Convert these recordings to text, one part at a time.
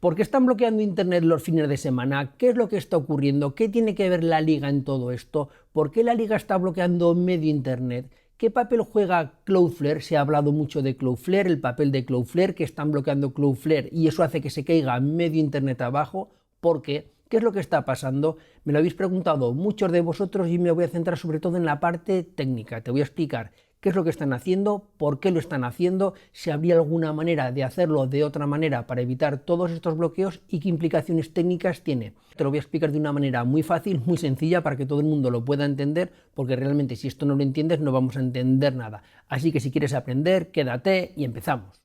¿Por qué están bloqueando Internet los fines de semana? ¿Qué es lo que está ocurriendo? ¿Qué tiene que ver la Liga en todo esto? ¿Por qué la Liga está bloqueando medio Internet? ¿Qué papel juega Cloudflare? Se ha hablado mucho de Cloudflare, el papel de Cloudflare, que están bloqueando Cloudflare y eso hace que se caiga medio Internet abajo. ¿Por qué? ¿Qué es lo que está pasando? Me lo habéis preguntado muchos de vosotros y me voy a centrar sobre todo en la parte técnica. Te voy a explicar qué es lo que están haciendo, por qué lo están haciendo, si habría alguna manera de hacerlo de otra manera para evitar todos estos bloqueos y qué implicaciones técnicas tiene. Te lo voy a explicar de una manera muy fácil, muy sencilla, para que todo el mundo lo pueda entender, porque realmente si esto no lo entiendes no vamos a entender nada. Así que si quieres aprender, quédate y empezamos.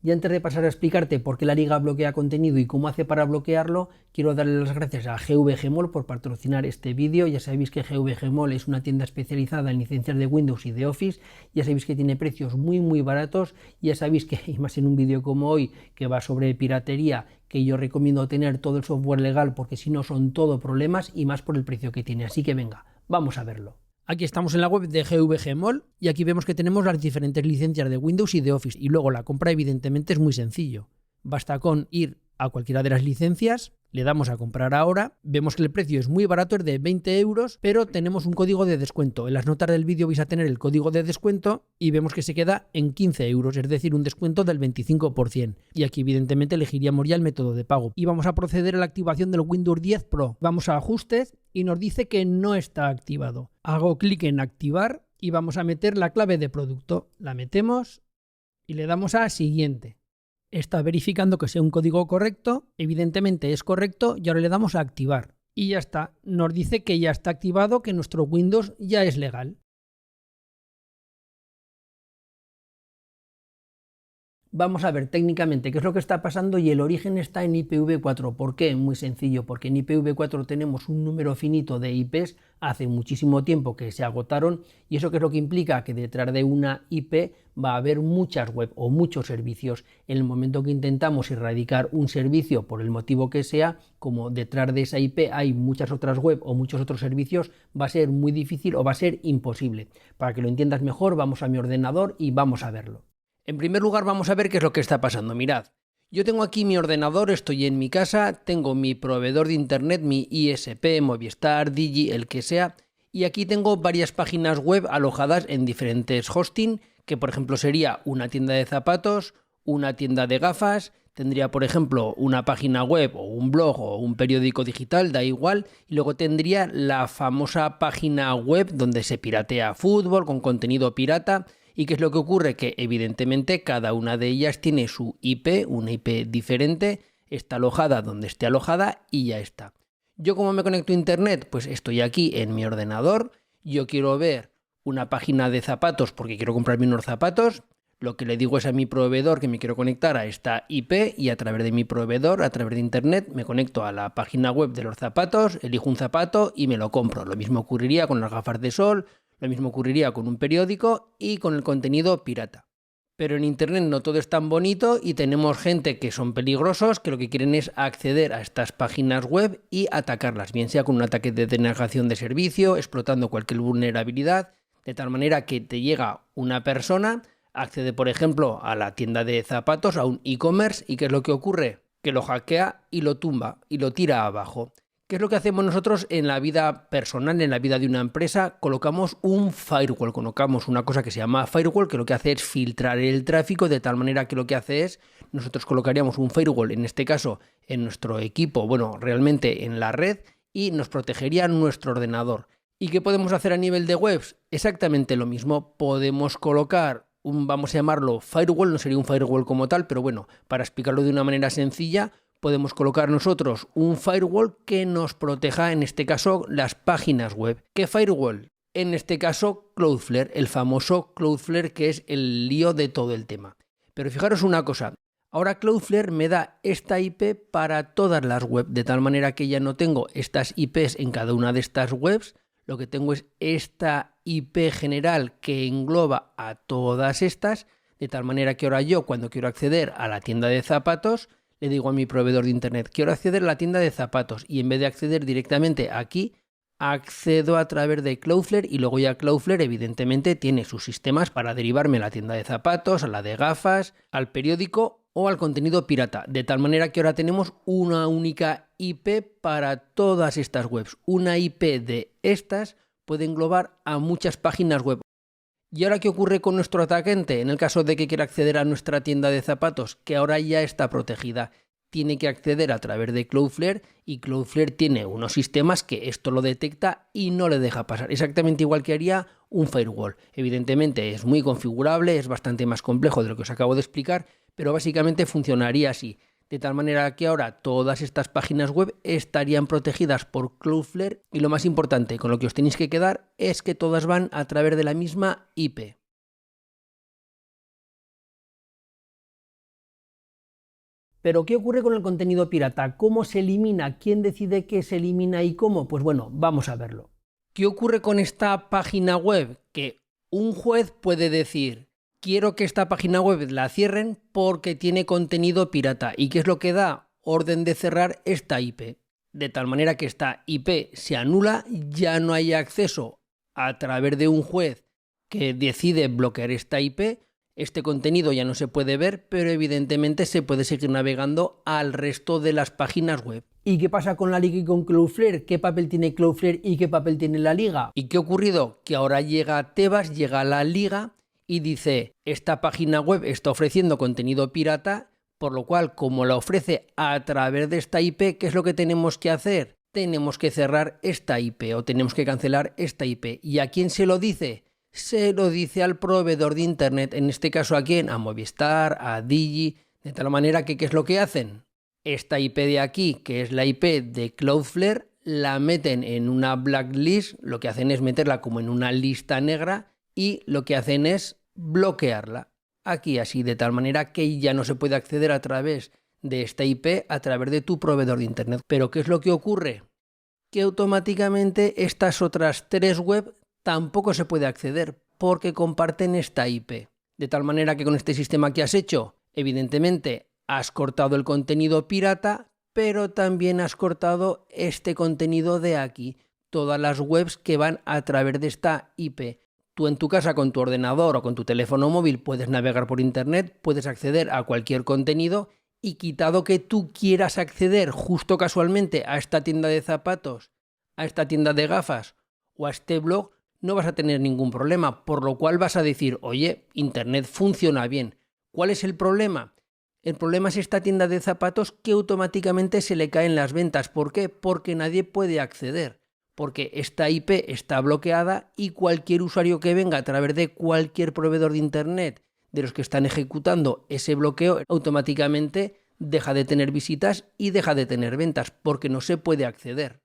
Y antes de pasar a explicarte por qué la Liga bloquea contenido y cómo hace para bloquearlo, quiero darle las gracias a GVGMall por patrocinar este vídeo. Ya sabéis que GVGMall es una tienda especializada en licencias de Windows y de Office. Ya sabéis que tiene precios muy baratos. Ya sabéis que, y más en un vídeo como hoy, que va sobre piratería, que yo recomiendo tener todo el software legal porque si no son todo problemas y más por el precio que tiene. Así que venga, vamos a verlo. Aquí estamos en la web de GVGMall y aquí vemos que tenemos las diferentes licencias de Windows y de Office y luego la compra evidentemente es muy sencillo. Basta con ir a cualquiera de las licencias, le damos a comprar ahora, vemos que el precio es muy barato, es de 20 euros, pero tenemos un código de descuento. En las notas del vídeo vais a tener el código de descuento y vemos que se queda en 15 euros, es decir, un descuento del 25%. Y aquí evidentemente elegiríamos ya el método de pago. Y vamos a proceder a la activación del Windows 10 Pro. Vamos a ajustes y nos dice que no está activado. Hago clic en activar y vamos a meter la clave de producto. La metemos y le damos a siguiente. Está verificando que sea un código correcto, evidentemente es correcto y ahora le damos a activar. Y ya está, nos dice que ya está activado, que nuestro Windows ya es legal. Vamos a ver técnicamente qué es lo que está pasando y el origen está en IPv4. ¿Por qué? Muy sencillo, porque en IPv4 tenemos un número finito de IPs, hace muchísimo tiempo que se agotaron y eso qué es lo que implica que detrás de una IP va a haber muchas web o muchos servicios. En el momento que intentamos erradicar un servicio por el motivo que sea, como detrás de esa IP hay muchas otras web o muchos otros servicios, va a ser muy difícil o va a ser imposible. Para que lo entiendas mejor, vamos a mi ordenador y vamos a verlo. En primer lugar vamos a ver qué es lo que está pasando. Mirad, yo tengo aquí mi ordenador, estoy en mi casa, tengo mi proveedor de internet, mi ISP, Movistar, Digi, el que sea, y aquí tengo varias páginas web alojadas en diferentes hosting, que por ejemplo sería una tienda de zapatos, una tienda de gafas, tendría por ejemplo una página web o un blog o un periódico digital, da igual, y luego tendría la famosa página web donde se piratea fútbol con contenido pirata. ¿Y qué es lo que ocurre? Que evidentemente cada una de ellas tiene su IP, una IP diferente, está alojada donde esté alojada y ya está. ¿Yo cómo me conecto a internet? Pues estoy aquí en mi ordenador, yo quiero ver una página de zapatos porque quiero comprarme unos zapatos, lo que le digo es a mi proveedor que me quiero conectar a esta IP y a través de mi proveedor, a través de internet, me conecto a la página web de los zapatos, elijo un zapato y me lo compro. Lo mismo ocurriría con las gafas de sol. Lo mismo ocurriría con un periódico y con el contenido pirata. Pero en internet no todo es tan bonito y tenemos gente que son peligrosos, que lo que quieren es acceder a estas páginas web y atacarlas, bien sea con un ataque de denegación de servicio, explotando cualquier vulnerabilidad, de tal manera que te llega una persona, accede por ejemplo a la tienda de zapatos, a un e-commerce, y ¿qué es lo que ocurre? Que lo hackea y lo tumba y lo tira abajo. ¿Qué es lo que hacemos nosotros en la vida personal, en la vida de una empresa? Colocamos un firewall, colocamos una cosa que se llama firewall, que lo que hace es filtrar el tráfico de tal manera que lo que hace es, nosotros colocaríamos un firewall, en este caso en nuestro equipo, bueno, realmente en la red, y nos protegería nuestro ordenador. ¿Y qué podemos hacer a nivel de webs? Exactamente lo mismo, podemos colocar vamos a llamarlo firewall, no sería un firewall como tal, pero bueno, para explicarlo de una manera sencilla, podemos colocar nosotros un firewall que nos proteja, en este caso, las páginas web. ¿Qué firewall? En este caso, Cloudflare, el famoso Cloudflare que es el lío de todo el tema. Pero fijaros una cosa, ahora Cloudflare me da esta IP para todas las webs, de tal manera que ya no tengo estas IPs en cada una de estas webs, lo que tengo es esta IP general que engloba a todas estas, de tal manera que ahora yo, cuando quiero acceder a la tienda de zapatos, le digo a mi proveedor de internet, quiero acceder a la tienda de zapatos y en vez de acceder directamente aquí accedo a través de Cloudflare y luego ya Cloudflare evidentemente tiene sus sistemas para derivarme a la tienda de zapatos, a la de gafas, al periódico o al contenido pirata, de tal manera que ahora tenemos una única IP para todas estas webs. Una IP de estas puede englobar a muchas páginas web. ¿Y ahora qué ocurre con nuestro atacante? En el caso de que quiera acceder a nuestra tienda de zapatos, que ahora ya está protegida, tiene que acceder a través de Cloudflare y Cloudflare tiene unos sistemas que esto lo detecta y no le deja pasar. Exactamente igual que haría un firewall. Evidentemente es muy configurable, es bastante más complejo de lo que os acabo de explicar, pero básicamente funcionaría así. De tal manera que ahora todas estas páginas web estarían protegidas por Cloudflare y lo más importante, con lo que os tenéis que quedar, es que todas van a través de la misma IP. Pero ¿qué ocurre con el contenido pirata? ¿Cómo se elimina? ¿Quién decide qué se elimina y cómo? Pues bueno, vamos a verlo. ¿Qué ocurre con esta página web? Que un juez puede decir: quiero que esta página web la cierren porque tiene contenido pirata. ¿Y qué es lo que da? Orden de cerrar esta IP. De tal manera que esta IP se anula, ya no hay acceso a través de un juez que decide bloquear esta IP. Este contenido ya no se puede ver, pero evidentemente se puede seguir navegando al resto de las páginas web. ¿Y qué pasa con la liga y con Cloudflare? ¿Qué papel tiene Cloudflare y qué papel tiene la liga? ¿Y qué ha ocurrido? Que ahora llega Tebas, llega la liga y dice: esta página web está ofreciendo contenido pirata, por lo cual, como la ofrece a través de esta IP, ¿qué es lo que tenemos que hacer? Tenemos que cerrar esta IP o tenemos que cancelar esta IP. ¿Y a quién se lo dice? Se lo dice al proveedor de internet, en este caso ¿a quién? A Movistar, a Digi, de tal manera que ¿qué es lo que hacen? Esta IP de aquí, que es la IP de Cloudflare, la meten en una blacklist, lo que hacen es meterla como en una lista negra y lo que hacen es bloquearla. Aquí así, de tal manera que ya no se puede acceder a través de esta IP a través de tu proveedor de internet. Pero ¿qué es lo que ocurre? Que automáticamente estas otras tres web tampoco se puede acceder porque comparten esta IP. De tal manera que con este sistema que has hecho, evidentemente has cortado el contenido pirata, pero también has cortado este contenido de aquí, todas las webs que van a través de esta IP. Tú en tu casa con tu ordenador o con tu teléfono móvil puedes navegar por internet, puedes acceder a cualquier contenido y quitado que tú quieras acceder justo casualmente a esta tienda de zapatos, a esta tienda de gafas o a este blog, no vas a tener ningún problema, por lo cual vas a decir: oye, internet funciona bien. ¿Cuál es el problema? El problema es esta tienda de zapatos que automáticamente se le caen las ventas. ¿Por qué? Porque nadie puede acceder. Porque esta IP está bloqueada y cualquier usuario que venga a través de cualquier proveedor de internet de los que están ejecutando ese bloqueo, automáticamente deja de tener visitas y deja de tener ventas porque no se puede acceder.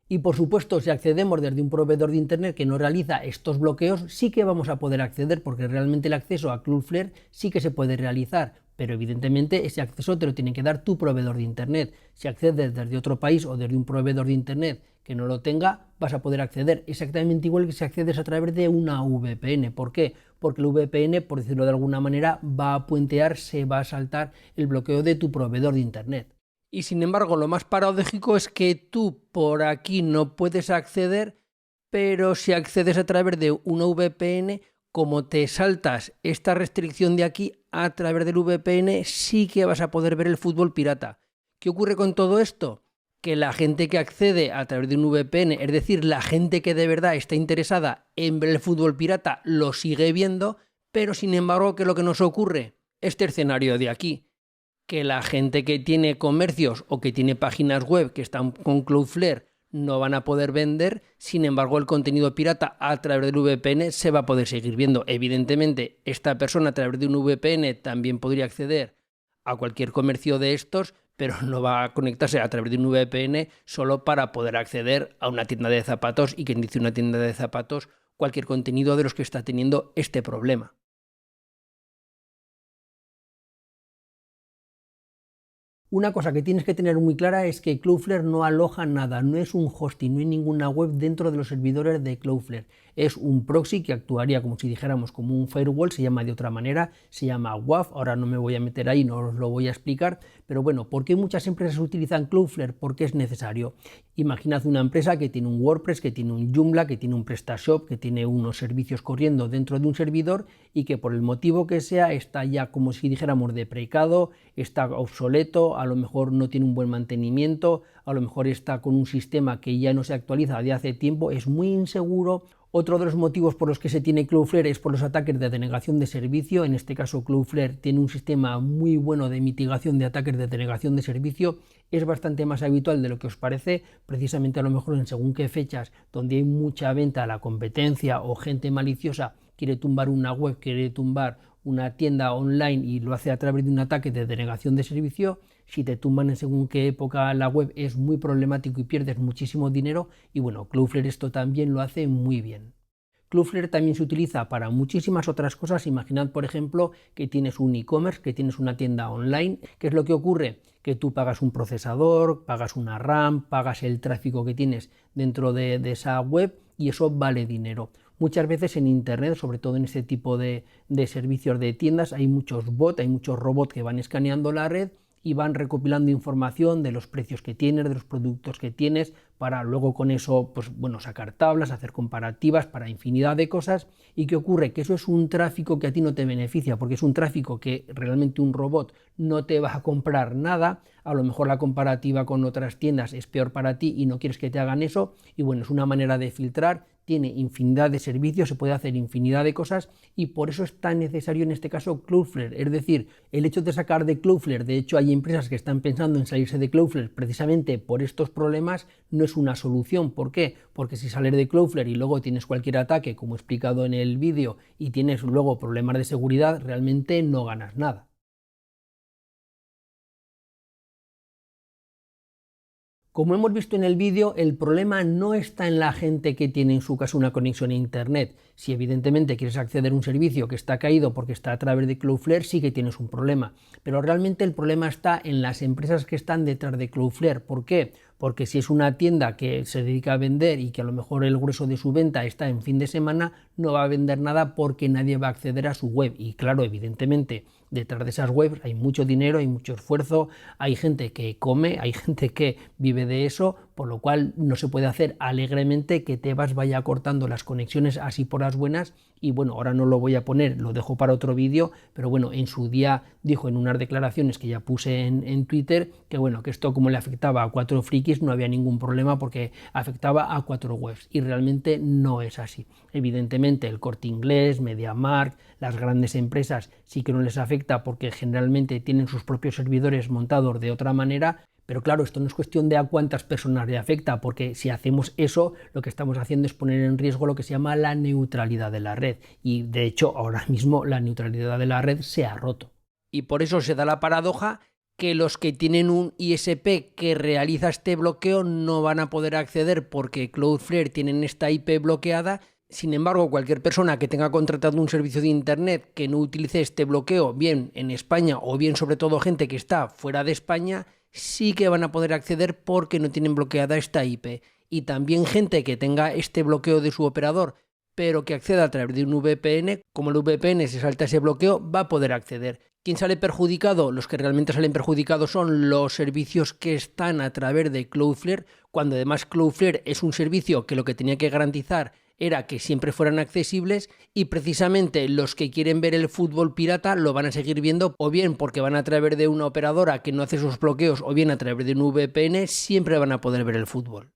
Y por supuesto, si accedemos desde un proveedor de internet que no realiza estos bloqueos, sí que vamos a poder acceder, porque realmente el acceso a Cloudflare sí que se puede realizar, pero evidentemente ese acceso te lo tiene que dar tu proveedor de internet. Si accedes desde otro país o desde un proveedor de internet que no lo tenga, vas a poder acceder exactamente igual que si accedes a través de una VPN. ¿Por qué? Porque el VPN, por decirlo de alguna manera, va a puentear, se va a saltar el bloqueo de tu proveedor de internet. Y sin embargo, lo más paradójico es que tú por aquí no puedes acceder, pero si accedes a través de una VPN, como te saltas esta restricción de aquí, a través del VPN sí que vas a poder ver el fútbol pirata. ¿Qué ocurre con todo esto? Que la gente que accede a través de un VPN, es decir, la gente que de verdad está interesada en ver el fútbol pirata, lo sigue viendo, pero sin embargo, ¿qué es lo que nos ocurre? Este escenario de aquí, que la gente que tiene comercios o que tiene páginas web que están con Cloudflare no van a poder vender, sin embargo el contenido pirata a través del VPN se va a poder seguir viendo. Evidentemente, esta persona a través de un VPN también podría acceder a cualquier comercio de estos, pero no va a conectarse a través de un VPN solo para poder acceder a una tienda de zapatos y quien dice una tienda de zapatos, cualquier contenido de los que está teniendo este problema. Una cosa que tienes que tener muy clara es que Cloudflare no aloja nada, no es un hosting, no hay ninguna web dentro de los servidores de Cloudflare. es un proxy que actuaría como si dijéramos como un firewall, se llama de otra manera, se llama WAF, ahora no me voy a meter ahí, no os lo voy a explicar, pero bueno, ¿por qué muchas empresas utilizan Cloudflare? Porque es necesario. Imaginad una empresa que tiene un WordPress, que tiene un Joomla, que tiene un PrestaShop, que tiene unos servicios corriendo dentro de un servidor y que por el motivo que sea está ya como si dijéramos deprecado, está obsoleto, a lo mejor no tiene un buen mantenimiento, a lo mejor está con un sistema que ya no se actualiza de hace tiempo, es muy inseguro. Otro de los motivos por los que se tiene Cloudflare es por los ataques de denegación de servicio. En este caso Cloudflare tiene un sistema muy bueno de mitigación de ataques de denegación de servicio. Es bastante más habitual de lo que os parece, precisamente a lo mejor en según qué fechas donde hay mucha venta a la competencia o gente maliciosa quiere tumbar una web, quiere tumbar una tienda online y lo hace a través de un ataque de denegación de servicio. Si te tumban en según qué época la web es muy problemático y pierdes muchísimo dinero y bueno, Cloudflare esto también lo hace muy bien. Cloudflare también se utiliza para muchísimas otras cosas. Imaginad, por ejemplo, que tienes un e-commerce, que tienes una tienda online. ¿Qué es lo que ocurre? Que tú pagas un procesador, pagas una RAM, pagas el tráfico que tienes dentro de esa web y eso vale dinero. Muchas veces en Internet, sobre todo en este tipo de servicios de tiendas, hay muchos bots, hay muchos robots que van escaneando la red y van recopilando información de los precios que tienes, de los productos que tienes, para luego con eso, pues bueno, sacar tablas, hacer comparativas para infinidad de cosas. ¿Y qué ocurre? Que eso es un tráfico que a ti no te beneficia, porque es un tráfico que realmente un robot no te va a comprar nada. A lo mejor la comparativa con otras tiendas es peor para ti y no quieres que te hagan eso. Y bueno, es una manera de filtrar. Tiene infinidad de servicios, se puede hacer infinidad de cosas y por eso es tan necesario en este caso Cloudflare. Es decir, el hecho de sacar de Cloudflare, de hecho hay empresas que están pensando en salirse de Cloudflare precisamente por estos problemas, no es una solución. ¿Por qué? Porque si sales de Cloudflare y luego tienes cualquier ataque, como he explicado en el vídeo, y tienes luego problemas de seguridad, realmente no ganas nada. Como hemos visto en el vídeo, el problema no está en la gente que tiene en su casa una conexión a Internet. Si evidentemente quieres acceder a un servicio que está caído porque está a través de Cloudflare, sí que tienes un problema. Pero realmente el problema está en las empresas que están detrás de Cloudflare. ¿Por qué? Porque si es una tienda que se dedica a vender y que a lo mejor el grueso de su venta está en fin de semana, no va a vender nada porque nadie va a acceder a su web. Y claro, evidentemente, detrás de esas webs hay mucho dinero, hay mucho esfuerzo, hay gente que come, hay gente que vive de eso, por lo cual no se puede hacer alegremente que Tebas vaya cortando las conexiones así por las buenas. Y bueno, ahora no lo voy a poner, lo dejo para otro vídeo, pero bueno, en su día dijo en unas declaraciones que ya puse en Twitter que bueno, que esto como le afectaba a 4Frikis no había ningún problema porque afectaba a 4 webs y realmente no es así. Evidentemente el Corte Inglés, MediaMarkt, las grandes empresas sí que no les afecta porque generalmente tienen sus propios servidores montados de otra manera. Pero claro, esto no es cuestión de a cuántas personas le afecta, porque si hacemos eso, lo que estamos haciendo es poner en riesgo lo que se llama la neutralidad de la red. Y de hecho, ahora mismo la neutralidad de la red se ha roto. Y por eso se da la paradoja que los que tienen un ISP que realiza este bloqueo no van a poder acceder porque Cloudflare tienen esta IP bloqueada. Sin embargo, cualquier persona que tenga contratado un servicio de Internet que no utilice este bloqueo, bien en España o bien sobre todo gente que está fuera de España, sí que van a poder acceder porque no tienen bloqueada esta IP. Y también gente que tenga este bloqueo de su operador, pero que acceda a través de un VPN, como el VPN se salta ese bloqueo, va a poder acceder. ¿Quién sale perjudicado? Los que realmente salen perjudicados son los servicios que están a través de Cloudflare, cuando además Cloudflare es un servicio que lo que tenía que garantizar era que siempre fueran accesibles y precisamente los que quieren ver el fútbol pirata lo van a seguir viendo o bien porque van a través de una operadora que no hace esos bloqueos o bien a través de un VPN, siempre van a poder ver el fútbol.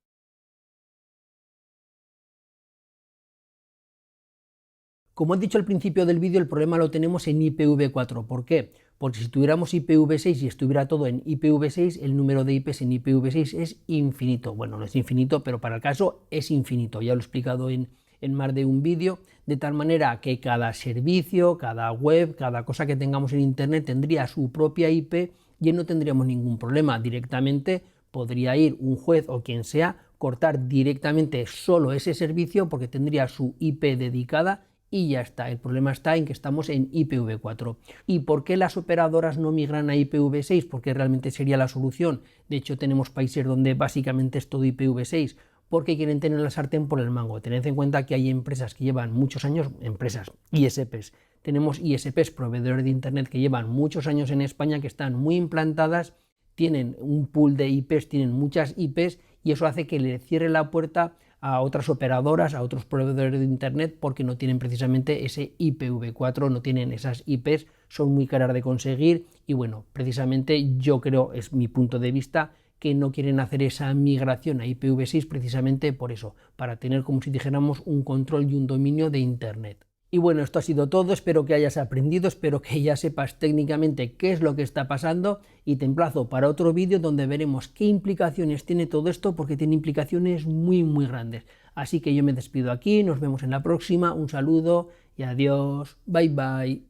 Como he dicho al principio del vídeo, el problema lo tenemos en IPv4. ¿Por qué? Porque si tuviéramos IPv6 y estuviera todo en IPv6, el número de IPs en IPv6 es infinito. Bueno, no es infinito, pero para el caso es infinito. Ya lo he explicado en más de un vídeo, de tal manera que cada servicio, cada web, cada cosa que tengamos en Internet tendría su propia IP y no tendríamos ningún problema. Directamente podría ir un juez o quien sea, cortar directamente solo ese servicio porque tendría su IP dedicada y ya está. El problema está en que estamos en IPv4. ¿Y por qué las operadoras no migran a IPv6? Porque realmente sería la solución. De hecho, tenemos países donde básicamente es todo IPv6. porque quieren tener la sartén por el mango. Tened en cuenta que hay empresas que llevan muchos años, empresas, ISPs. Tenemos ISPs, proveedores de Internet, que llevan muchos años en España, que están muy implantadas, tienen un pool de IPs, tienen muchas IPs, y eso hace que le cierre la puerta a otras operadoras, a otros proveedores de Internet, porque no tienen precisamente ese IPv4, no tienen esas IPs, son muy caras de conseguir, y bueno, precisamente yo creo, es mi punto de vista, que no quieren hacer esa migración a IPv6 precisamente por eso, para tener, como si dijéramos, un control y un dominio de Internet. Y bueno, esto ha sido todo, espero que hayas aprendido, espero que ya sepas técnicamente qué es lo que está pasando, y te emplazo para otro vídeo donde veremos qué implicaciones tiene todo esto, porque tiene implicaciones muy grandes. Así que yo me despido aquí, nos vemos en la próxima, un saludo y adiós, bye bye.